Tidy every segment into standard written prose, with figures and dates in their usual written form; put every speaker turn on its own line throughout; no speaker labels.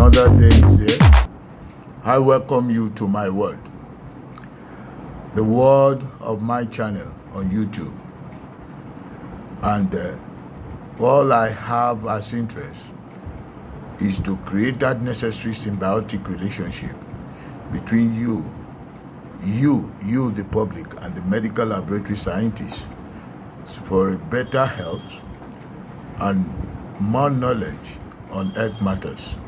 Another day is here. I welcome you to my world, the world of my channel on YouTube. And all I have as interest is to create that necessary symbiotic relationship between you, the public, and the medical laboratory scientists for a better health and more knowledge on health matters.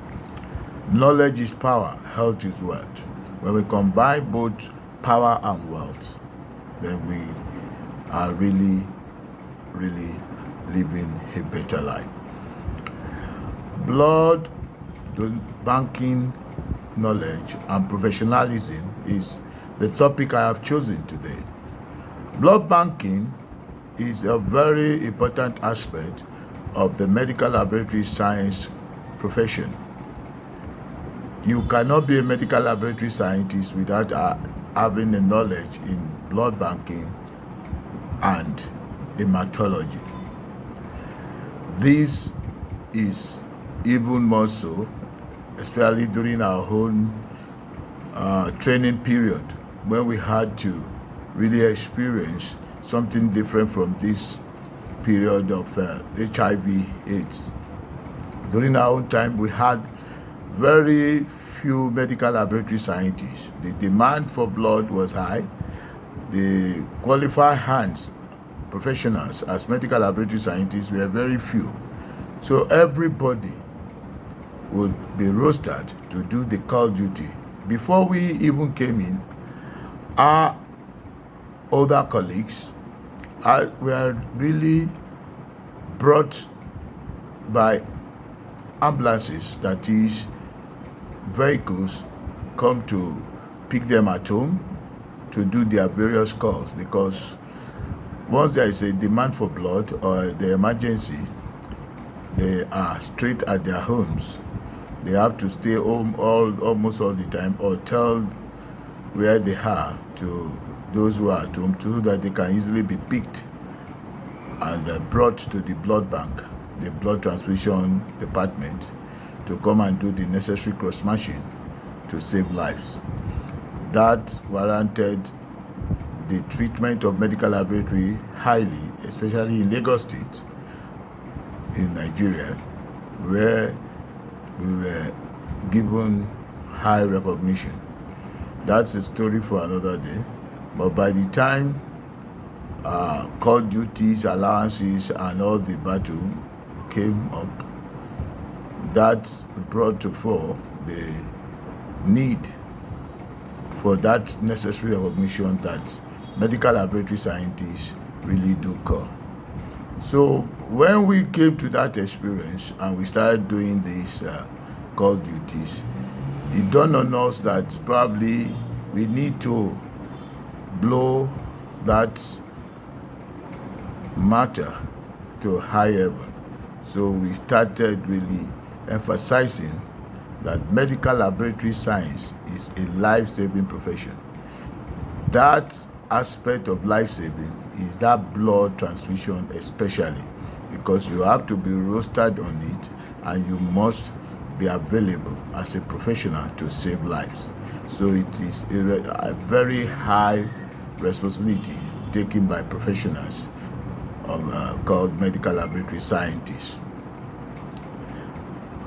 Knowledge is power, health is wealth. When we combine both power and wealth, then we are really living a better life. Blood banking knowledge and professionalism is the topic I have chosen today. Blood banking is a very important aspect of the medical laboratory science profession. You cannot be a medical laboratory scientist without having a knowledge in blood banking and hematology. This is even more so, especially during our own training period, when we had to really experience something different from this period of HIV/AIDS. During our own time, we had very few medical laboratory scientists. The demand for blood was high. The qualified hands, professionals as medical laboratory scientists, were very few. So everybody would be rostered to do the call duty. Before we even came in, our older colleagues were really brought by ambulances, that is, vehicles come to pick them at home to do their various calls, because once there is a demand for blood or the emergency, they are straight at their homes. They have to stay home almost all the time, or tell where they are to those who are at home, so that they can easily be picked and brought to the blood bank, the blood transfusion department, to come and do the necessary cross-matching to save lives. That warranted the treatment of medical laboratory highly, especially in Lagos State, in Nigeria, where we were given high recognition. That's a story for another day. But by the time call duties, allowances, and all the battle came up, that brought to fore the need for that necessary recognition that medical laboratory scientists really do call. So when we came to that experience and we started doing these call duties, it dawned on us that probably we need to blow that matter to high heaven. So we started really emphasizing that medical laboratory science is a life-saving profession. That aspect of life-saving is that blood transfusion, especially because you have to be rostered on it and you must be available as a professional to save lives. So it is a very high responsibility taken by professionals called medical laboratory scientists.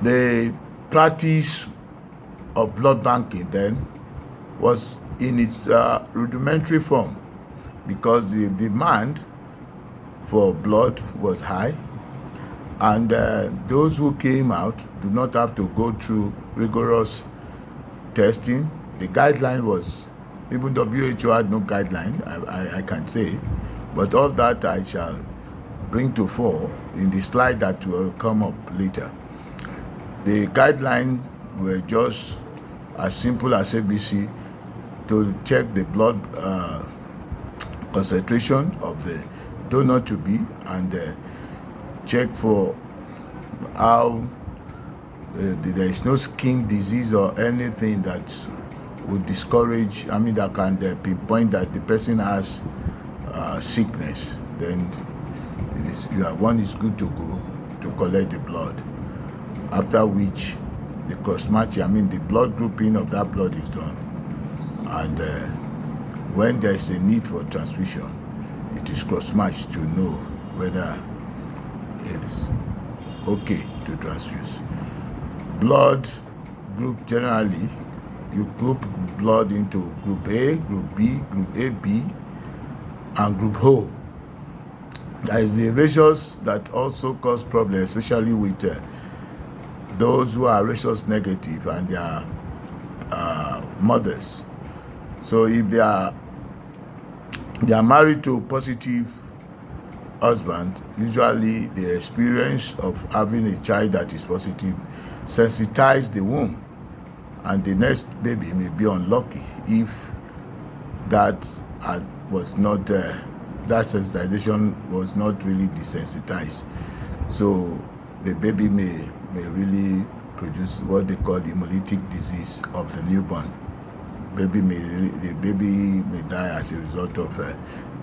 The practice of blood banking then was in its rudimentary form, because the demand for blood was high, and those who came out do not have to go through rigorous testing. The guideline was, even WHO had no guideline, I can say, but all that I shall bring to fore in the slide that will come up later. The guidelines were just as simple as ABC, to check the blood concentration of the donor to be, and check for how there is no skin disease or anything that would discourage, that can pinpoint that the person has sickness. Then one is good to go to collect the blood, after which the cross-matching, I mean the blood grouping of that blood is done. And when there is a need for transfusion, it is cross-matched to know whether it's okay to transfuse. Blood group, generally, you group blood into group A, group B, group AB, and group O. There is the ratios that also cause problems, especially with those who are rhesus negative and their mothers. So if they are married to a positive husband, usually the experience of having a child that is positive sensitizes the womb, and the next baby may be unlucky if that was not that sensitization was not really desensitized. So the baby may really produce what they call the hemolytic disease of the newborn. The baby may die as a result of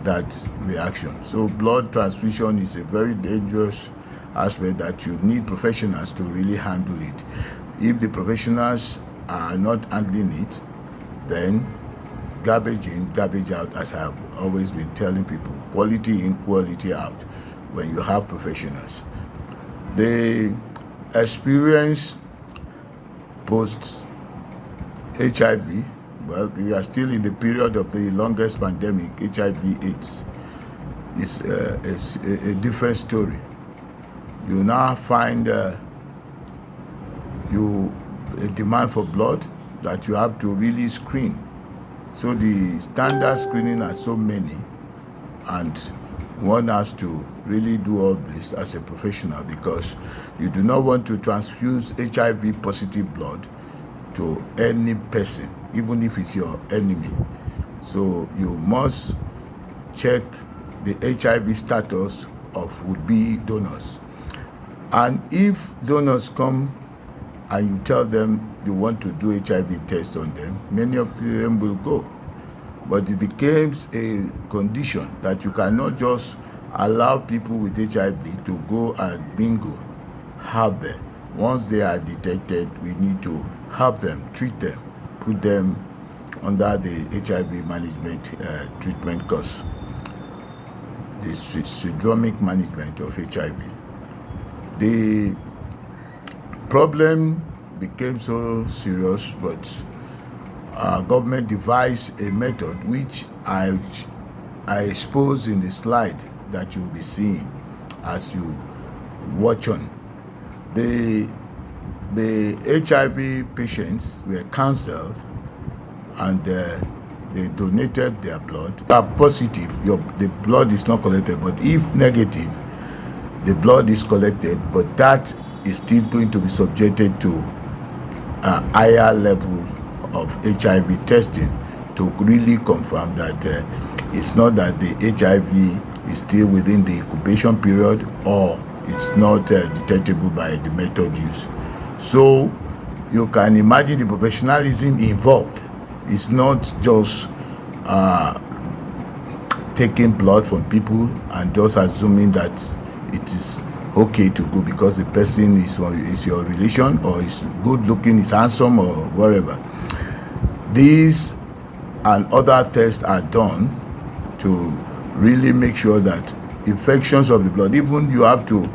that reaction. So blood transfusion is a very dangerous aspect that you need professionals to really handle it. If the professionals are not handling it, then garbage in, garbage out, as I've always been telling people. Quality in, quality out when you have professionals. The experience post HIV, well, we are still in the period of the longest pandemic, HIV/AIDS. It's a different story. You now find a demand for blood that you have to really screen. So the standard screening are so many, and one has to really do all this as a professional, because you do not want to transfuse HIV positive blood to any person, even if it's your enemy. So you must check the HIV status of would-be donors. And if donors come and you tell them you want to do HIV test on them, many of them will go. But it becomes a condition that you cannot just allow people with HIV to go and bingo, have them. Once they are detected, we need to help them, treat them, put them under the HIV management treatment course, the syndromic management of HIV. The problem became so serious, but our government devised a method which I expose in the slide that you'll be seeing as you watch on. The HIV patients were counseled, and they donated their blood. If they are positive, the blood is not collected, but if negative, the blood is collected, but that is still going to be subjected to a higher level of HIV testing to really confirm that it's not that the HIV is still within the incubation period, or it's not detectable by the method used. So you can imagine the professionalism involved. It's not just taking blood from people and just assuming that it is okay to go because the person is your relation, or is good looking, is handsome, or whatever. These and other tests are done to really make sure that infections of the blood, even you have to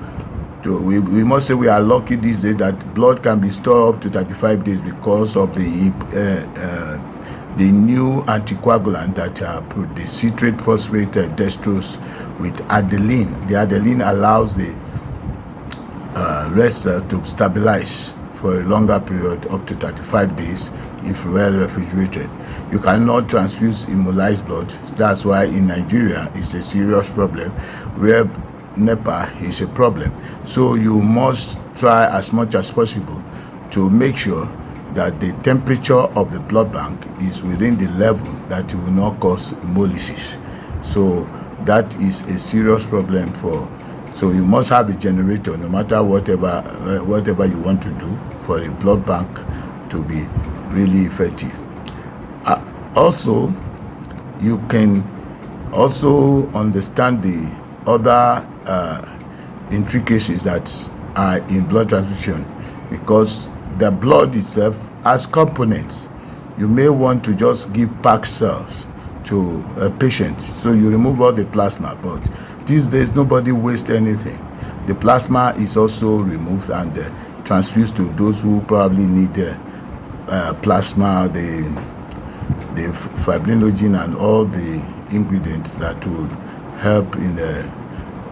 we must say we are lucky these days that blood can be stored up to 35 days because of the new anticoagulant that the citrate phosphate dextrose with adenine. The adenine allows the red cell to stabilize for a longer period, up to 35 days, if well refrigerated. You cannot transfuse immunized blood. That's why in Nigeria it's a serious problem, where NEPA is a problem. So you must try as much as possible to make sure that the temperature of the blood bank is within the level that it will not cause hemolysis. So that is a serious problem so you must have a generator, no matter whatever you want to do, for a blood bank to be really effective. Also, you can also understand the other intricacies that are in blood transfusion, because the blood itself has components. You may want to just give packed cells to a patient, so you remove all the plasma, but these days nobody wastes anything. The plasma is also removed and transfused to those who probably need plasma, the fibrinogen and all the ingredients that will help in the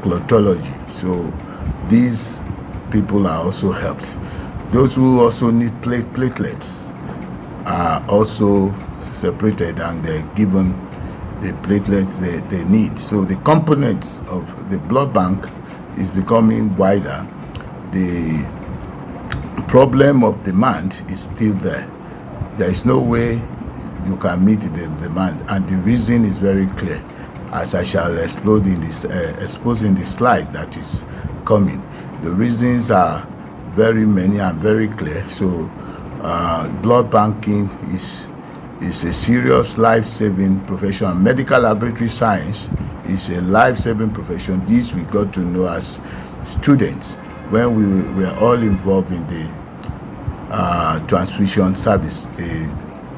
clotology. So these people are also helped. Those who also need platelets are also separated and they're given the platelets they need. So the components of the blood bank is becoming wider. The problem of demand is still there. There is no way you can meet the demand, and the reason is very clear, as I shall expose in the slide that is coming. The reasons are very many and very clear. So blood banking is a serious life-saving profession. Medical laboratory science is a life-saving profession. This we got to know as students when we were all involved in the transfusion service.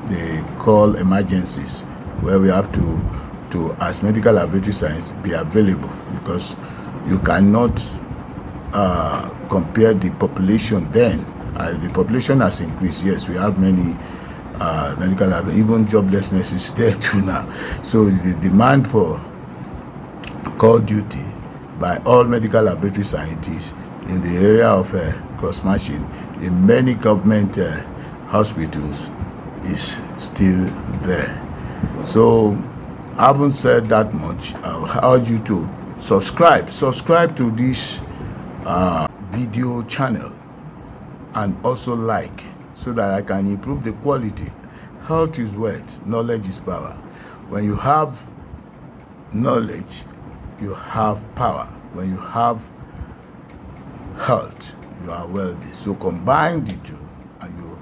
They call emergencies, where we have to as medical laboratory science be available, because you cannot compare the population then. The population has increased. Yes, we have many medical lab, even joblessness is there too now. So the demand for call duty by all medical laboratory scientists in the area of cross-matching in many government hospitals is still there. So having said that much, I'll urge you to subscribe to this video channel, and also like, so that I can improve the quality. Health is wealth, knowledge is power. When you have knowledge, you have power. When you have health, you are wealthy. So combine the two and you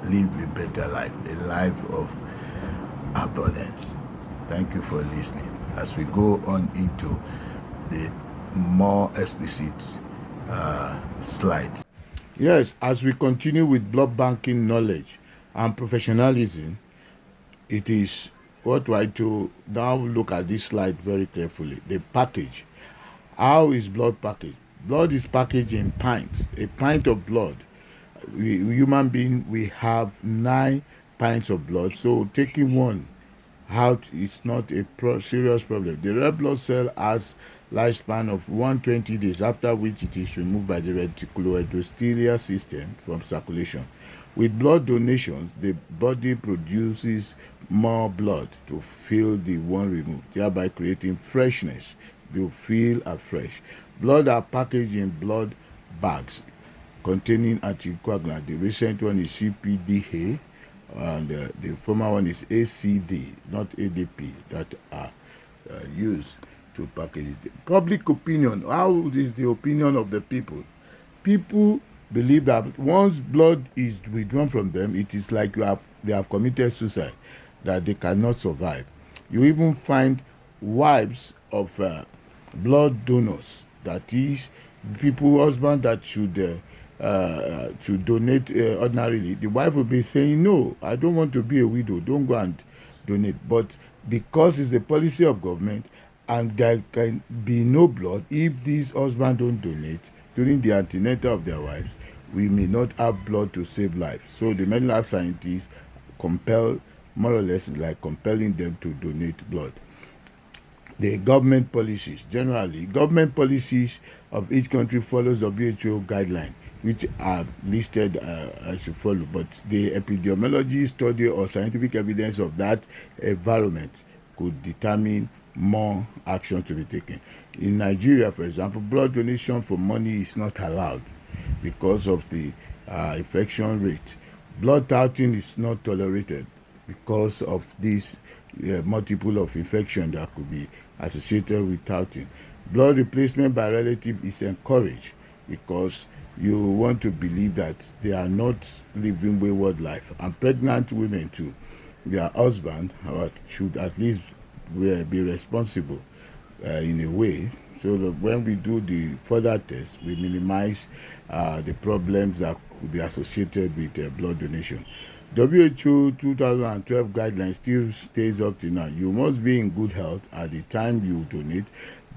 live a better life, a life of abundance. Thank you for listening as we go on into the more explicit slides. Yes, as we continue with blood banking knowledge and professionalism, it is worthwhile to now look at this slide very carefully. The package. How is blood packaged? Blood is packaged in pints. A pint of blood. We human being, we have 9 pints of blood. So taking one out is not a serious problem. The red blood cell has lifespan of 120 days, after which it is removed by the reticuloendothelial system from circulation. With blood donations, the body produces more blood to fill the one removed, thereby creating freshness. You feel afresh. Blood are packaged in blood bags containing anticoagulants. The recent one is CPDA, and the former one is ACD, not ADP, that are used to package it. Public opinion. How is the opinion of the people? People believe that once blood is withdrawn from them, it is like they have committed suicide, that they cannot survive. You even find wives of blood donors, that is, people, husband that should donate ordinarily. The wife will be saying, no, I don't want to be a widow, don't go and donate. But because it's a policy of government and there can be no blood if these husbands don't donate during the antenatal of their wives, we may not have blood to save life. So the medical lab scientists compel, more or less like compelling them to donate blood. The government policies. Generally, government policies of each country follows WHO guidelines, which are listed as you follow. But the epidemiology study or scientific evidence of that environment could determine more action to be taken. In Nigeria, for example, blood donation for money is not allowed because of the infection rate. Blood touting is not tolerated because of this multiple of infection that could be associated with touting. Blood replacement by relative is encouraged because you want to believe that they are not living wayward life. And pregnant women too, their husband should at least be responsible in a way, so that when we do the further test, we minimize the problems that could be associated with blood donation. WHO 2012 guidelines still stays up to now. You must be in good health at the time you donate.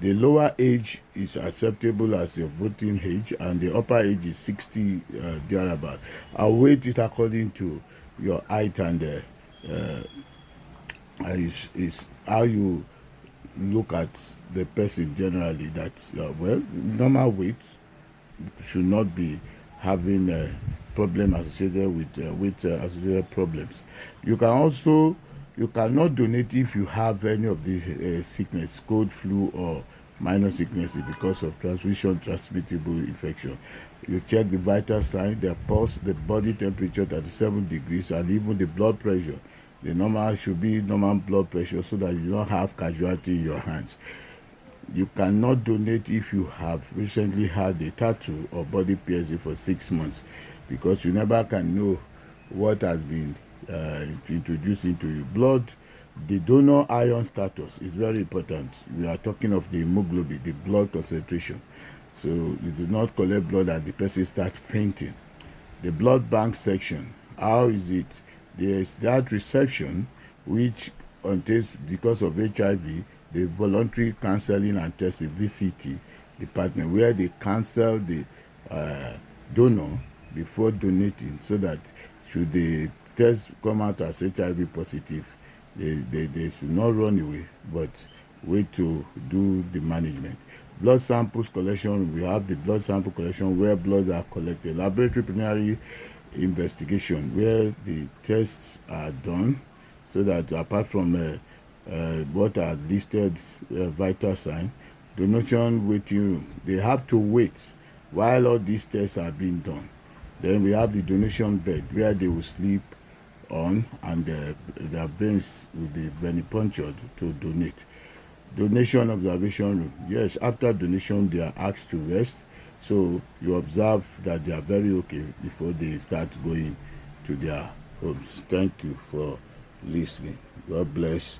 The lower age is acceptable as your voting age, and the upper age is 60 thereabout. Our weight is according to your height, and is how you look at the person generally. That normal weight should not be having a problem associated with associated problems. You cannot donate if you have any of these sickness, cold, flu, or minor sicknesses because of transfusion transmittable infection. You check the vital sign, the pulse, the body temperature 37 degrees, and even the blood pressure. The normal should be normal blood pressure so that you don't have casualty in your hands. You cannot donate if you have recently had a tattoo or body piercing for 6 months, because you never can know what has been introduced into your blood. The donor iron status is very important. We are talking of the hemoglobin, the blood concentration. So you do not collect blood and the person starts fainting. The blood bank section, how is it? There is that reception which contains, because of HIV, the voluntary counseling and testing VCT department, where they counsel the donor before donating, so that should the test come out as HIV positive, they should not run away but wait to do the management. Blood samples collection, we have the blood sample collection where bloods are collected. Laboratory preliminary investigation, where the tests are done, so that apart from what are listed vital sign. Donation waiting room, they have to wait while all these tests are being done. Then we have the donation bed where they will sleep on, and their veins will be venipunctured to donate. Donation observation room, yes, after donation they are asked to rest, so you observe that they are very okay before they start going to their homes. Thank you for listening. God bless.